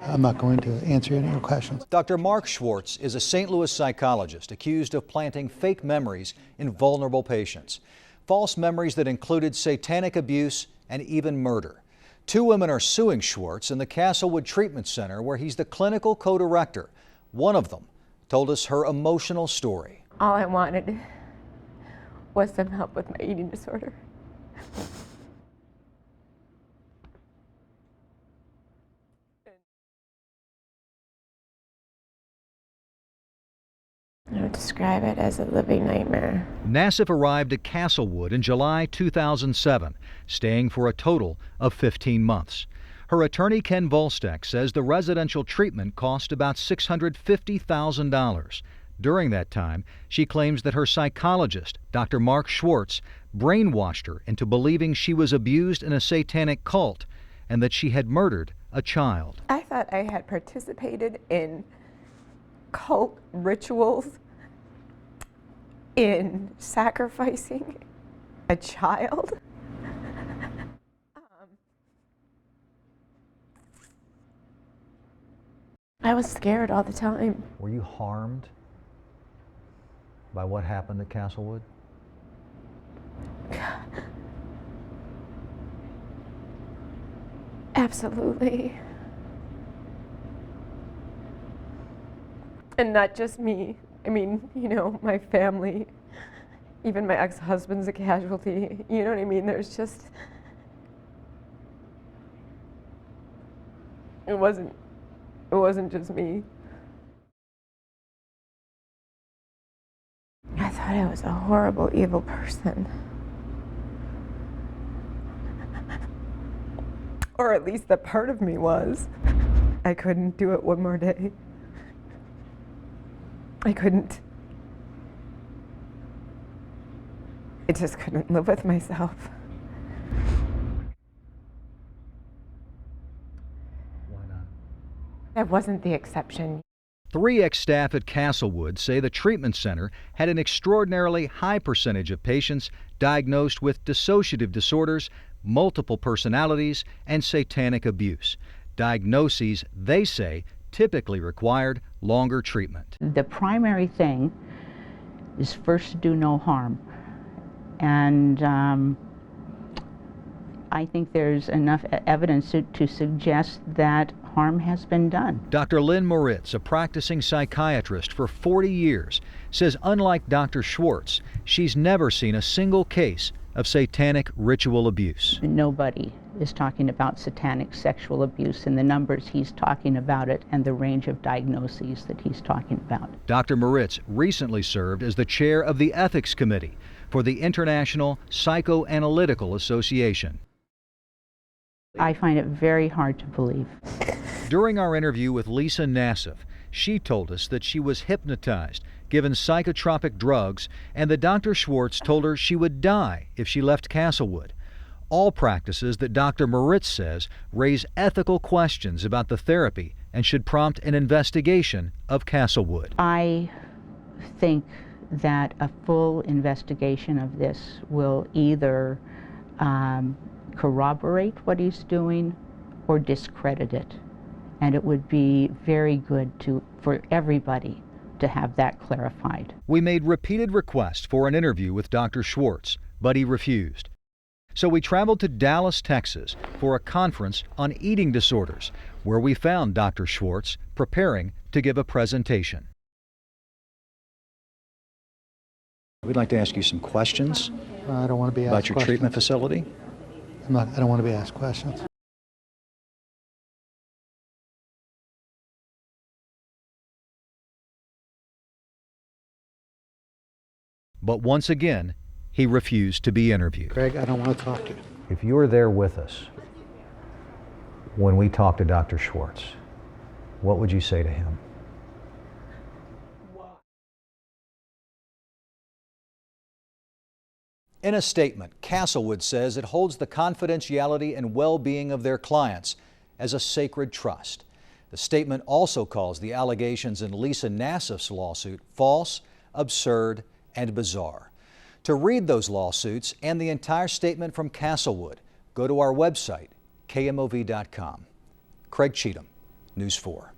I'm not going to answer any of your questions. Dr. Mark Schwartz is a St. Louis psychologist accused of planting fake memories in vulnerable patients. False memories that included satanic abuse and even murder. 2 women are suing Schwartz in the Castlewood Treatment Center, where he's the clinical co-director. One of them told us her emotional story. All I wanted was some help with my eating disorder. I would describe it as a living nightmare. Nassif arrived at Castlewood in July 2007, staying for a total of 15 months. Her attorney, Ken Volstek, says the residential treatment cost about $650,000. During that time, she claims that her psychologist, Dr. Mark Schwartz, brainwashed her into believing she was abused in a satanic cult and that she had murdered a child. I thought I had participated in cult rituals, in sacrificing a child. I was scared all the time. Were you harmed by what happened at Castlewood? Absolutely. And not just me. I mean, you know, my family, even my ex-husband's a casualty. You know what I mean? There's just, it wasn't just me. I thought I was a horrible, evil person. Or at least that part of me was. I couldn't do it one more day. I couldn't. I just couldn't live with myself. Why not? That wasn't the exception. 3 ex-staff at Castlewood say the treatment center had an extraordinarily high percentage of patients diagnosed with dissociative disorders, multiple personalities, and satanic abuse. Diagnoses, they say, typically required longer treatment. The primary thing is first to do no harm. And I think there's enough evidence to suggest that harm has been done. Dr. Lynn Moritz, a practicing psychiatrist for 40 years, says unlike Dr. Schwartz, she's never seen a single case of satanic ritual abuse. Nobody is talking about satanic sexual abuse in the numbers he's talking about it and the range of diagnoses that he's talking about. Dr. Moritz recently served as the chair of the Ethics Committee for the International Psychoanalytical Association. I find it very hard to believe. During our interview with Lisa Nassif, she told us that she was hypnotized, given psychotropic drugs, and that Dr. Schwartz told her she would die if she left Castlewood. All practices that Dr. Moritz says raise ethical questions about the therapy and should prompt an investigation of Castlewood. I think that a full investigation of this will either corroborate what he's doing or discredit it. And it would be very good for everybody to have that clarified. We made repeated requests for an interview with Dr. Schwartz, but he refused. So we traveled to Dallas, Texas for a conference on eating disorders, where we found Dr. Schwartz preparing to give a presentation. We'd like to ask you some questions I don't want to be asked about your questions. treatment facility. I don't want to be asked questions. But once again, he refused to be interviewed. Craig, I don't want to talk to you. If you were there with us when we talked to Dr. Schwartz, what would you say to him? In a statement, Castlewood says it holds the confidentiality and well-being of their clients as a sacred trust. The statement also calls the allegations in Lisa Nassif's lawsuit false, absurd, and bizarre. To read those lawsuits and the entire statement from Castlewood, go to our website, KMOV.com. Craig Cheatham, News 4.